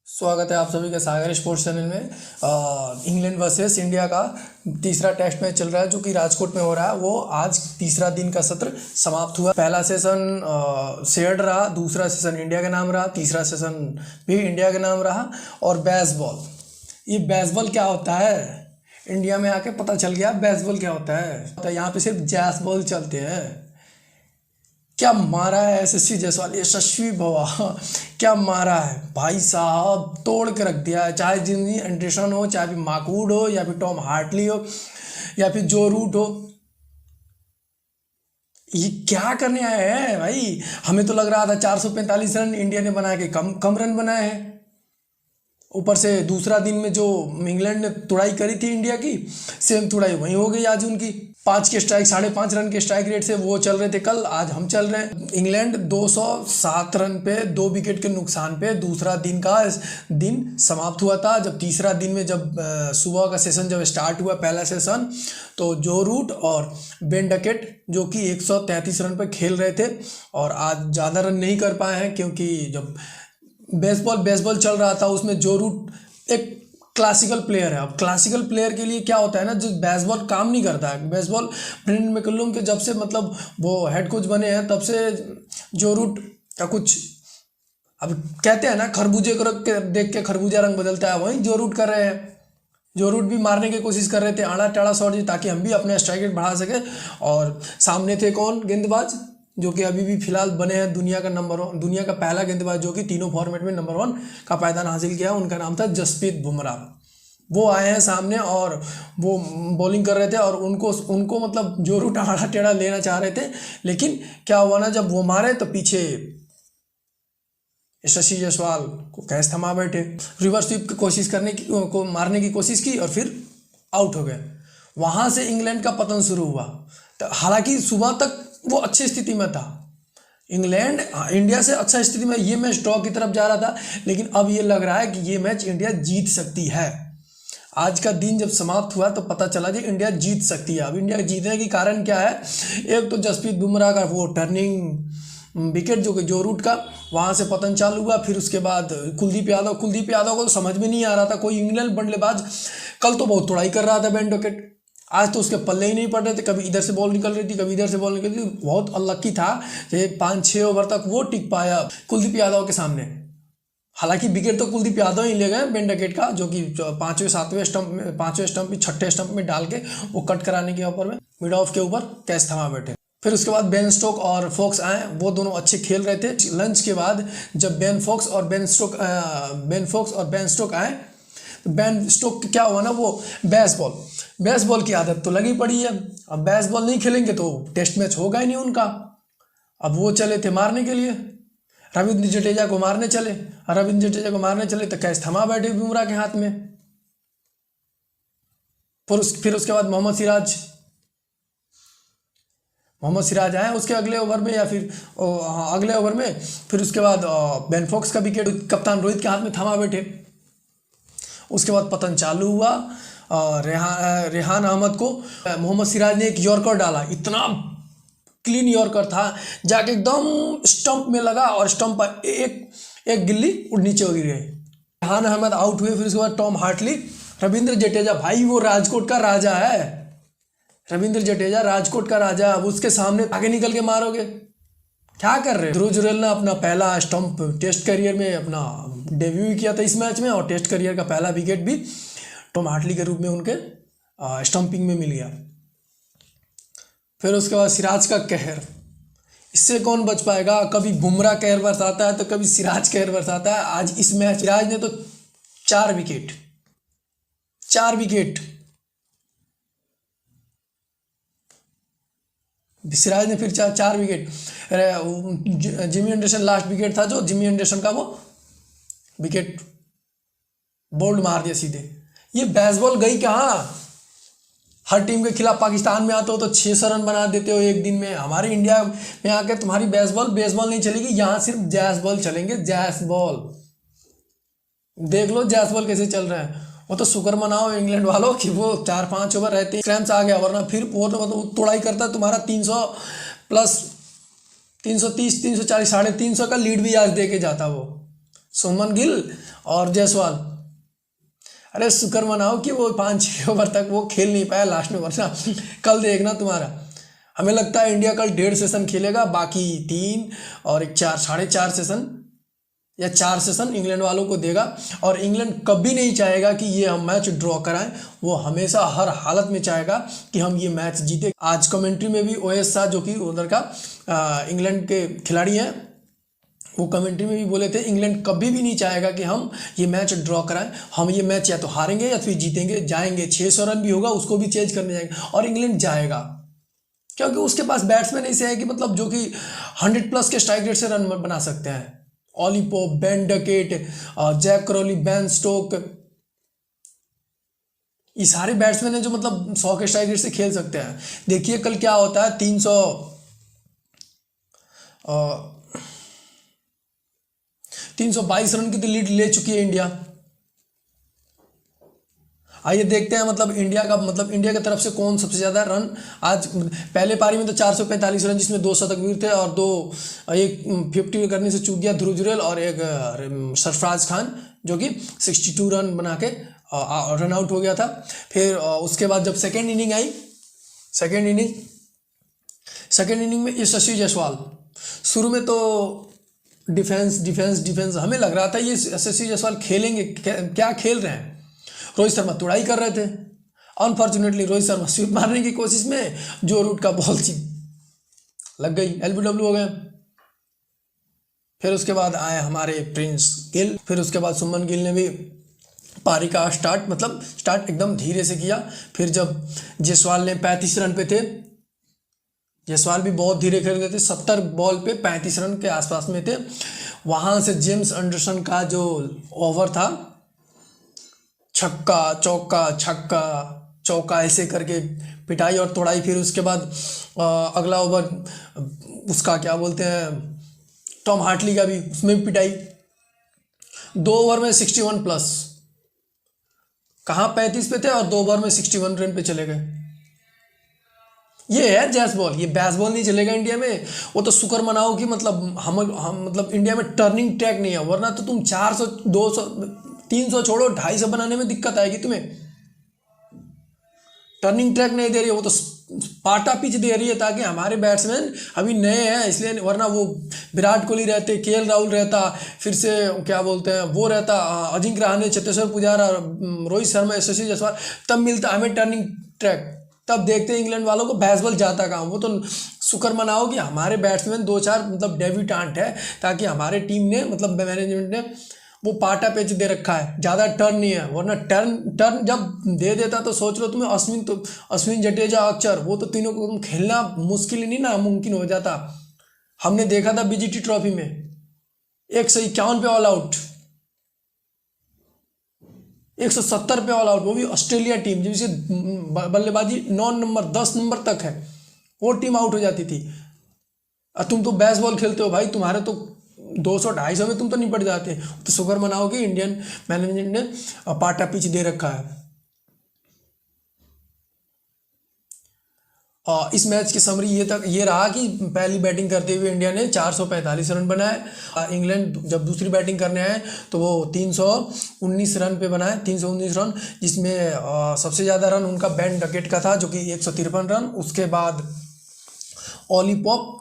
स्वागत है आप सभी का सागर स्पोर्ट्स चैनल में। इंग्लैंड वर्सेस इंडिया का तीसरा टेस्ट मैच चल रहा है जो कि राजकोट में हो रहा है। वो आज तीसरा दिन का सत्र समाप्त हुआ। पहला सेशन शेयर्ड रहा, दूसरा सेशन इंडिया का नाम रहा, तीसरा सेशन भी इंडिया का नाम रहा। और बेसबॉल, ये बेसबॉल क्या होता है इंडिया में आके पता चल गया। बेसबॉल क्या होता है, तो यहाँ पे सिर्फ जैस बॉल चलते हैं। क्या मारा है यशस्वी जायसवाल, यशस्वी भवा क्या मारा है भाई साहब, तोड़ के रख दिया है। चाहे जिमी एंडरसन हो, चाहे फिर माकूड हो, या फिर टॉम हार्टली हो, या फिर जो रूट हो, ये क्या करने आए हैं भाई। हमें तो लग रहा था 445 रन इंडिया ने बना के कम रन बनाए हैं। ऊपर से दूसरा दिन में जो इंग्लैंड ने तुड़ाई करी थी इंडिया की, सेम तुड़ाई वहीं हो गई आज उनकी। 5 के स्ट्राइक, 5.5 रन के स्ट्राइक रेट से वो चल रहे थे कल, आज हम चल रहे हैं। इंग्लैंड 207 रन पे 2 विकेट के नुकसान पे दूसरा दिन समाप्त हुआ था। जब तीसरा दिन में जब सुबह का सेशन जब स्टार्ट हुआ पहला सेशन, तो जो रूट और बेन डकेट जो कि 133 रन पे खेल रहे थे, और आज ज़्यादा रन नहीं कर पाए हैं क्योंकि जब बेसबॉल चल रहा था उसमें जो रूट एक क्लासिकल प्लेयर है। अब क्लासिकल प्लेयर के लिए क्या होता है ना, जो बेसबॉल काम नहीं करता है। बेसबॉल ब्रेंडन मैकलम के जब से मतलब वो हेड कोच बने हैं तब से जो रूट का कुछ, अब कहते हैं ना खरबूजे को देख के खरबूजा रंग बदलता है, वही जो रूट कर रहे हैं। जो रूट भी मारने की कोशिश कर रहे थे आड़ा टेढ़ा शॉट जी, ताकि हम भी अपने स्ट्राइक रेट बढ़ा सके। और सामने थे कौन, गेंदबाज जो कि अभी भी फिलहाल बने हैं दुनिया का पहला गेंदबाज जो कि तीनों फॉर्मेट में नंबर 1 का पायदान हासिल किया। उनका नाम था जसप्रीत बुमराह। वो आए हैं सामने और वो बॉलिंग कर रहे थे, और उनको मतलब जो रूट आड़ा टेढ़ा लेना चाह रहे थे, लेकिन क्या हुआ ना, जब वो मारे तो पीछे यशस्वी जायसवाल को कैच थमा बैठे। रिवर्स स्वीप की कोशिश को मारने की कोशिश की और फिर आउट हो गए। वहां से इंग्लैंड का पतन शुरू हुआ। तो हालांकि सुबह तक वो अच्छी स्थिति में था, इंग्लैंड इंडिया से अच्छा स्थिति में, ये मैच ड्रॉ की तरफ जा रहा था, लेकिन अब ये लग रहा है कि ये मैच इंडिया जीत सकती है। आज का दिन जब समाप्त हुआ तो पता चला कि इंडिया जीत सकती है। अब इंडिया जीतने के कारण क्या है, एक तो जसप्रीत बुमराह का वो टर्निंग विकेट जो रूट का, वहाँ से पतन चालू हुआ। फिर उसके बाद कुलदीप यादव को तो समझ में नहीं आ रहा था। कोई इंग्लैंड बल्लेबाज कल तो बहुत तोड़ाई कर रहा था बेन डकेट, आज तो उसके पल्ले ही नहीं पड़ रहे थे। कभी इधर से बॉल निकल रही थी, कभी इधर से बॉल निकल रही थी। बहुत अनलक्की था कि 5-6 ओवर तक वो टिक पाया कुलदीप यादव के सामने। हालांकि विकेट तो कुलदीप यादव ही ले गए बेन डकेट का, जो कि 5वें स्टंप में 6ठे स्टंप में डाल के वो कट कराने के ऊपर में मिड ऑफ के ऊपर कैच थमा बैठे। फिर उसके बाद बेन स्टोक और फोक्स आए, वो दोनों अच्छे खेल रहे थे। लंच के बाद जब बेन फोक्स और बेन स्टोक आए, तो बेन स्टोक क्या हुआ ना, वो बेसबॉल की आदत तो लगी पड़ी है। अब बेसबॉल नहीं खेलेंगे तो टेस्ट मैच होगा ही नहीं उनका। अब वो चले थे मारने के लिए, रविंद्र जडेजा को मारने चले तो कैच थमा बैठे बुमराह के हाथ में। फिर उसके बाद मोहम्मद सिराज आए उसके अगले ओवर में, या फिर अगले ओवर में। फिर उसके बाद बेन फोक्स का विकेट कप्तान रोहित के हाथ में थमा बैठे। उसके बाद पतन चालू हुआ। रेहान अहमद को मोहम्मद सिराज ने एक यॉर्कर डाला, इतना क्लीन यॉर्कर था, जाके एकदम स्टंप में लगा और स्टंप पर एक गिल्ली नीचे गिर गई। रेहान अहमद आउट हुए। फिर उसके बाद टॉम हार्टली, रविंद्र जडेजा भाई वो राजकोट का राजा है, अब उसके सामने आगे निकल के मारोगे, क्या कर रहे हो। ध्रुव जुरेल ने अपना पहला स्टंप टेस्ट करियर में अपना डेब्यू किया था इस मैच में, और टेस्ट करियर का पहला विकेट भी टॉम हार्टली के रूप में उनके स्टंपिंग में मिल गया। फिर उसके बाद सिराज का कहर, इससे कौन बच पाएगा। कभी बुमराह कहर बरसाता है तो कभी सिराज कहर बरसाता है। आज इस मैच सिराज ने तो 4 विकेट सिराज ने फिर 4 wicket. Jimmy Anderson last wicket था, जो जिमी एंडरसन का वो विकेट बोल्ड मार दिया सीधे। ये बेसबॉल गई कहाँ। हर टीम के खिलाफ पाकिस्तान में आते हो तो 600 रन बना देते हो एक दिन में। हमारे इंडिया में आके तुम्हारी बेसबॉल नहीं चलेगी, यहाँ सिर्फ जैसबॉल चलेंगे। जैसबॉल देख लो, जैसबॉल कैसे चल रहा है। वो तो शुक्र मनाओ इंग्लैंड वालों कि वो 4-5 ओवर रहते स्क्रैम्स आ गया, वरना फिर वो तो मतलब तोड़ाई करता तुम्हारा 300 प्लस 330 340 350 का लीड भी आज दे के जाता वो। सुमन गिल और जायसवाल, अरे शुक्र मनाओ कि वो 5-6 ओवर तक वो खेल नहीं पाया लास्ट में, वरना कल देखना तुम्हारा। हमें लगता है इंडिया कल 1.5 सेशन खेलेगा, बाकी 3 और एक 4, 4.5 सेशन या 4 सेशन इंग्लैंड वालों को देगा। और इंग्लैंड कभी नहीं चाहेगा कि ये हम मैच ड्रॉ कराएं, वो हमेशा हर हालत में चाहेगा कि हम ये मैच जीते। आज कमेंट्री में भी ओएस शाह जो कि उधर का इंग्लैंड के खिलाड़ी हैं, वो कमेंट्री में भी बोले थे इंग्लैंड कभी भी नहीं चाहेगा कि हम ये मैच ड्रॉ कराएं, हम ये मैच या तो हारेंगे या फिर जीतेंगे, जाएंगे 600 रन भी होगा उसको भी चेंज करने जाएंगे और इंग्लैंड जाएगा, क्योंकि उसके पास बैट्समैन ऐसे हैं कि मतलब जो कि 100+ के स्ट्राइक रेट से रन बना सकते हैं। Ollie Pope, Ben Duckett, Jack Crawley, Ben Stoke, ये सारे बैट्समैन हैं जो मतलब 100 के स्ट्राइक रेट से खेल सकते हैं। देखिए कल क्या होता है, 322 रन की तो लीड ले चुकी है इंडिया। आइए देखते हैं मतलब इंडिया की तरफ से कौन सबसे ज़्यादा रन आज। पहले पारी में तो 445 रन, जिसमें 2 शतक भी थे और एक 50 करने से चूक गया ध्रुव जुरेल और एक सरफराज खान जो कि 62 रन बना के रन आउट हो गया था। फिर उसके बाद जब सेकेंड इनिंग आई, सेकेंड इनिंग में यशस्वी जायसवाल, शुरू में तो डिफेंस हमें लग रहा था ये यशस्वी जायसवाल खेलेंगे, क्या खेल रहे हैं। रोहित शर्मा तुड़ाई कर रहे थे, अनफॉर्चुनेटली रोहित शर्मा स्वीप मारने की कोशिश में जो रूट का बॉल लग गई, LBW हो गए। फिर उसके बाद आए हमारे प्रिंस गिल, फिर उसके बाद सुमन गिल ने भी पारी का स्टार्ट एकदम धीरे से किया। फिर जब जायसवाल ने 35 रन पे थे, जायसवाल भी बहुत धीरे खेल रहे थे, 70 बॉल पे 35 रन के आसपास में थे। वहां से जेम्स एंडरसन का जो ओवर था, छक्का चौका ऐसे करके पिटाई और तोड़ाई। फिर उसके बाद अगला ओवर उसका क्या बोलते हैं, टॉम हार्टली का भी, उसमें भी पिटाई। 2 ओवर में 61+, कहाँ 35 पे थे और 2 ओवर में 61 रन पे चले गए। ये है जैस बॉल, ये बैस बॉल नहीं चलेगा इंडिया में। वो तो शुक्र मनाओ कि मतलब हम मतलब इंडिया में टर्निंग ट्रैक नहीं है, वरना तो तुम 400, 200, 300 छोड़ो 250 बनाने में दिक्कत आएगी तुम्हें। टर्निंग ट्रैक नहीं दे रही है, वो तो पाटा पिच दे रही है ताकि हमारे बैट्समैन अभी नए हैं इसलिए, वरना वो विराट कोहली रहते, KL राहुल रहता, फिर से क्या बोलते हैं वो रहता, अजिंक्य रहाणे, चेतेश्वर पुजारा, रोहित शर्मा, यशस्वी जायसवाल, तब मिलता हमें टर्निंग ट्रैक, तब देखते इंग्लैंड वालों को बैसबॉल जाता कहाँ। वो तो शुक्र मनाओ कि हमारे बैट्समैन 2-4 मतलब डेब्यूटेंट है, ताकि हमारे टीम ने मतलब मैनेजमेंट ने वो पाटा पेच दे रखा है, ज़्यादा टर्न नहीं है, वरना टर्न जब दे देता तो सोच लो तुम्हें अश्विन जडेजा, अक्षर, वो तो तीनों को तुम खेलना मुश्किल ही नहीं ना मुमकिन हो जाता। हमने देखा था BGT ट्रॉफी में 151 पे ऑल आउट, 170 पे ऑल आउट, वो भी ऑस्ट्रेलिया टीम जिसकी बल्लेबाजी 9 नंबर 10 नंबर तक है, वो टीम आउट हो जाती थी। तुम तो बेसबॉल खेलते हो भाई, तुम्हारे तो 200-250 में तुम तो निपट जाते। तो शुक्र मनाओ कि इंडियन मैनेजमेंट ने पाटा पिच दे रखा है। इस मैच की समरी ये रहा कि पहली बैटिंग करते हुए इंडिया ने 445 रन बनाए। इंग्लैंड जब दूसरी बैटिंग करने आए तो वो 319 रन पे बनाए, 319 रन, जिसमें सबसे ज़्यादा रन उनका बेन डकेट का था जो कि 153 रन। उसके बाद ऑली पॉप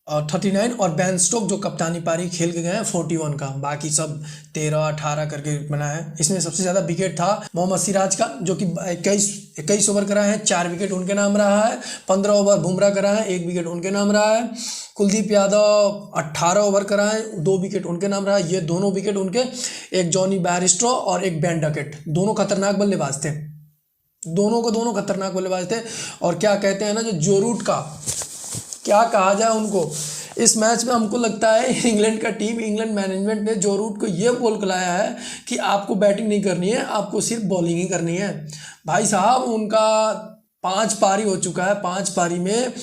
39 और बेन स्टोक जो कप्तानी पारी खेल के गए हैं 41 का, बाकी सब 13-18 करके बनाए हैं। इसमें सबसे ज़्यादा विकेट था मोहम्मद सिराज का जो कि 21 ओवर कराए हैं, 4 विकेट उनके नाम रहा है। 15 ओवर बुमराह कराए हैं, 1 विकेट उनके नाम रहा है। कुलदीप यादव 18 ओवर कराए, 2 विकेट उनके नाम रहा है। ये दोनों विकेट उनके, एक जॉनी बैरिस्टो और एक बेन डकेट, दोनों खतरनाक बल्लेबाज थे, दोनों खतरनाक बल्लेबाज थे। और क्या कहते हैं ना, जो रूट का क्या कहा जाए उनको, इस मैच में हमको लगता है इंग्लैंड मैनेजमेंट ने जो रूट को ये बोल के लाया है कि आपको बैटिंग नहीं करनी है, आपको सिर्फ बॉलिंग ही करनी है। भाई साहब उनका 5 पारी हो चुका है, 5 पारी में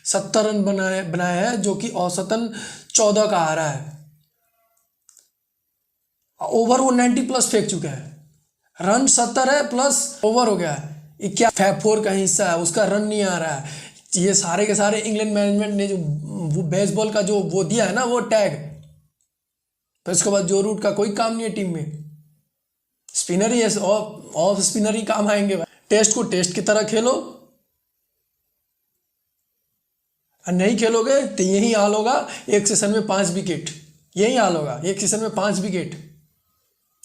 70 रन बनाए हैं जो कि औसतन 14 का आ रहा है। ओवर वो 90+ फेंक चुका है, रन 70 है प्लस ओवर हो गया है, ये क्या फैब 4 का हिस्सा है, उसका रन नहीं आ रहा है। ये सारे के सारे इंग्लैंड मैनेजमेंट ने जो वो बेसबॉल का जो वो दिया है ना, वो टैग, फिर उसके बाद जो रूट का कोई काम नहीं है टीम में, स्पिनर ही ऑफ स्पिनर ही काम आएंगे भाई। टेस्ट को टेस्ट की तरह खेलो, और नहीं खेलोगे तो यही हाल होगा। एक सेशन में 5 विकेट, यही हाल होगा। एक सेशन में 5 विकेट,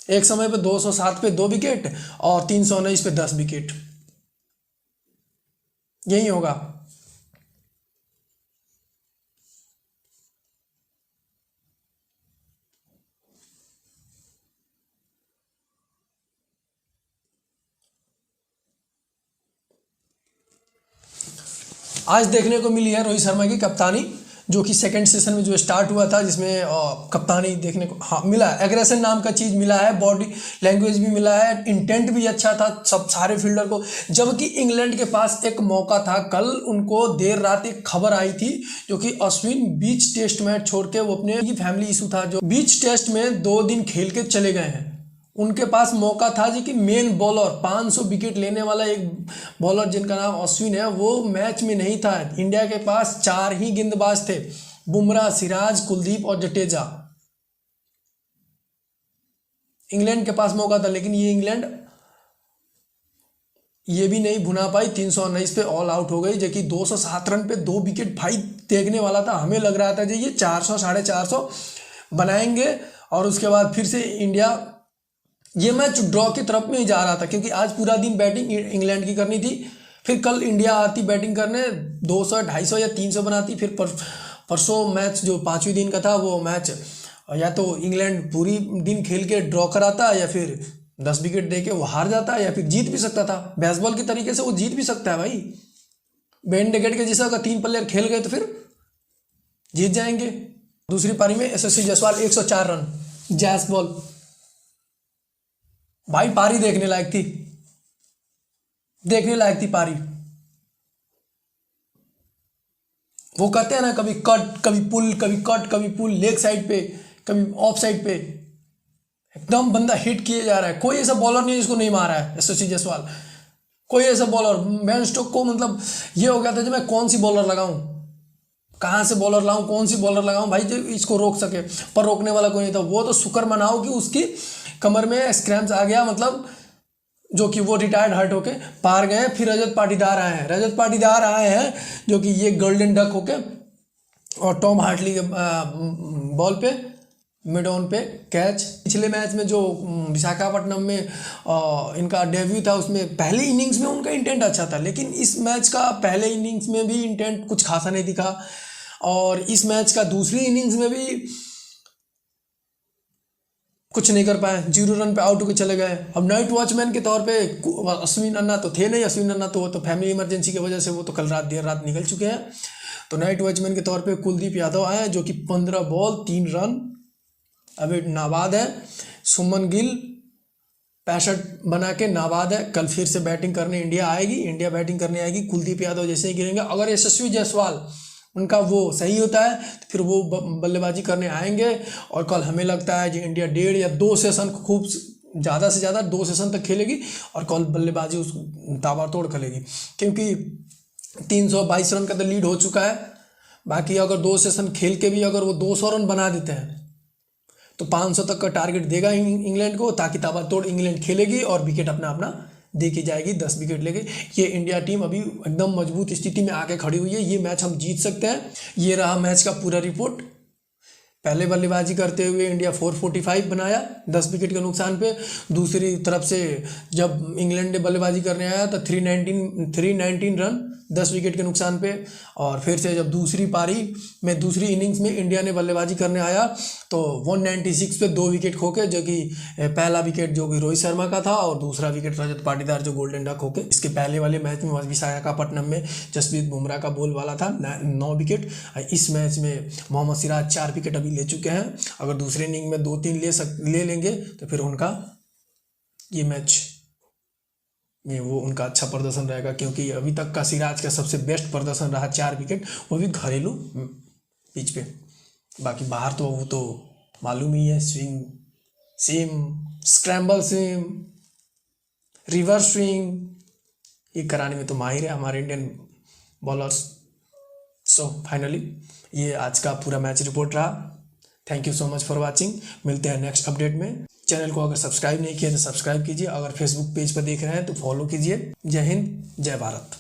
एक समय पे 207 पे 2 विकेट और 319 पे 10 विकेट, यही होगा। आज देखने को मिली है रोहित शर्मा की कप्तानी, जो कि सेकंड सेशन में जो स्टार्ट हुआ था, जिसमें कप्तानी देखने को हाँ मिला है। एग्रेशन नाम का चीज़ मिला है, बॉडी लैंग्वेज भी मिला है, इंटेंट भी अच्छा था सब सारे फील्डर को। जबकि इंग्लैंड के पास एक मौका था, कल उनको देर रात एक खबर आई थी, जो कि अश्विन बीच टेस्ट मैच छोड़ के वो अपने फैमिली इशू था, जो बीच टेस्ट में 2 दिन खेल के चले गए हैं। उनके पास मौका था जी कि मेन बॉलर 500 विकेट लेने वाला एक बॉलर जिनका नाम अश्विन है, वो मैच में नहीं था। इंडिया के पास 4 ही गेंदबाज थे, बुमराह, सिराज, कुलदीप और जडेजा। इंग्लैंड के पास मौका था, लेकिन ये इंग्लैंड ये भी नहीं भुना पाई। 319 पे ऑल आउट हो गई, जो कि 207 रन पे 2 विकेट भाई देखने वाला था। हमें लग रहा था जी ये 400 450 बनाएंगे, और उसके बाद फिर से इंडिया ये मैच ड्रॉ की तरफ में ही जा रहा था, क्योंकि आज पूरा दिन बैटिंग इंग्लैंड की करनी थी। फिर कल इंडिया आती बैटिंग करने, 200 250 या 300 बनाती। फिर परसों मैच जो 5वें दिन का था, वो मैच या तो इंग्लैंड पूरी दिन खेल के ड्रॉ कराता, या फिर 10 विकेट दे के वो हार जाता, या फिर जीत भी सकता था। बेसबॉल की तरीके से वो जीत भी सकता है भाई। बेन डेकेट के जैसा अगर 3 प्लेयर खेल गए तो फिर जीत जाएंगे। दूसरी पारी में यशस्वी जायसवाल 104 रन, जैस बॉल भाई, पारी देखने लायक थी, देखने लायक थी पारी। वो कहते हैं ना, कभी कट कभी पुल, कभी कट कभी पुल, लेग साइड पे कभी ऑफ साइड पे, एकदम बंदा हिट किए जा रहा है। कोई ऐसा बॉलर नहीं है जिसको नहीं मारा है यशस्वी जायसवाल, कोई ऐसा बॉलर। बेन स्टोक को मतलब ये हो गया था कि मैं कौन सी बॉलर लगाऊं, कहाँ से बॉलर लाऊं, कौन सी बॉलर लगाऊं भाई जो इसको रोक सके, पर रोकने वाला कोई नहीं था। वो तो शुक्र मनाओ कि उसकी कमर में स्क्रैम्स आ गया, मतलब जो कि वो रिटायर्ड हर्ट होके पार गए। फिर रजत पाटीदार आए हैं, रजत पाटीदार आए हैं जो कि ये गोल्डन डक होके, और टॉम हार्टली के बॉल पे मिड ऑन पे कैच। पिछले मैच में जो विशाखापट्टनम में इनका डेब्यू था, उसमें पहले इनिंग्स में उनका इंटेंट अच्छा था, लेकिन इस मैच का पहले इनिंग्स में भी इंटेंट कुछ खासा नहीं दिखा, और इस मैच का दूसरी इनिंग्स में भी कुछ नहीं कर पाए, 0 रन पे आउट होकर चले गए। अब नाइट वॉचमैन के तौर पे अश्विन अन्ना तो थे नहीं, अश्विन अन्ना तो वो तो फैमिली इमरजेंसी की वजह से वो तो कल रात देर रात निकल चुके हैं। तो नाइट वॉचमैन के तौर पे कुलदीप यादव आए, जो कि 15 बॉल 3 रन अभी नाबाद है। सुमन गिल 65 बना के नाबाद है। कल फिर से बैटिंग करने इंडिया आएगी, इंडिया बैटिंग करने आएगी। कुलदीप यादव जैसे ही गिरेंगे, अगर यशस्वी जायसवाल उनका वो सही होता है तो फिर वो बल्लेबाजी करने आएंगे। और कल हमें लगता है कि इंडिया 1.5 या 2 सेशन खूब ज़्यादा से ज़्यादा 2 सेशन तक खेलेगी, और कल बल्लेबाजी उस ताबड़तोड़ खेलेगी, क्योंकि 322 रन का तो लीड हो चुका है। बाकी अगर 2 सेशन खेल के भी अगर वो 200 रन बना देते हैं तो 500 तक का टारगेट देगा इंग्लैंड को, ताकि ताबड़तोड़ इंग्लैंड खेलेगी और विकेट अपना अपना देखी जाएगी, 10 विकेट लेके। ये इंडिया टीम अभी एकदम मजबूत स्थिति में आके खड़ी हुई है, ये मैच हम जीत सकते हैं। ये रहा मैच का पूरा रिपोर्ट। पहले बल्लेबाजी करते हुए इंडिया 445 बनाया 10 विकेट के नुकसान पे। दूसरी तरफ से जब इंग्लैंड ने बल्लेबाजी करने आया तो 319 रन 10 विकेट के नुकसान पे। और फिर से जब दूसरी पारी में दूसरी इनिंग्स में इंडिया ने बल्लेबाजी करने आया तो 196 पे 2 विकेट खोके, जो कि पहला विकेट जो कि रोहित शर्मा का था और दूसरा विकेट रजत पाटीदार जो गोल्डन डक होके। इसके पहले वाले मैच में विशाखापट्टनम में जसप्रीत बुमराह का बोल वाला था 9 विकेट। इस मैच में मोहम्मद सिराज 4 विकेट अभी ले चुके हैं। अगर दूसरे इनिंग में 2-3 ले लेंगे तो फिर उनका ये मैच में वो उनका अच्छा प्रदर्शन रहेगा, क्योंकि अभी तक का सिराज का सबसे बेस्ट प्रदर्शन रहा 4 विकेट, वो भी घरेलू पिच पे। बाकी बाहर तो वो तो मालूम ही है, स्विंग सीम, स्क्रैम्बल सीम, रिवर्स स्विंग, ये कराने में तो माहिर है हमारे इंडियन बॉलर्स। सो फाइनली ये आज का पूरा मैच रिपोर्ट रहा। Thank you so much for watching. मिलते हैं नेक्स्ट अपडेट में। चैनल को अगर सब्सक्राइब नहीं किया तो सब्सक्राइब कीजिए, अगर फेसबुक पेज पर देख रहे हैं तो फॉलो कीजिए। जय हिंद, जय भारत।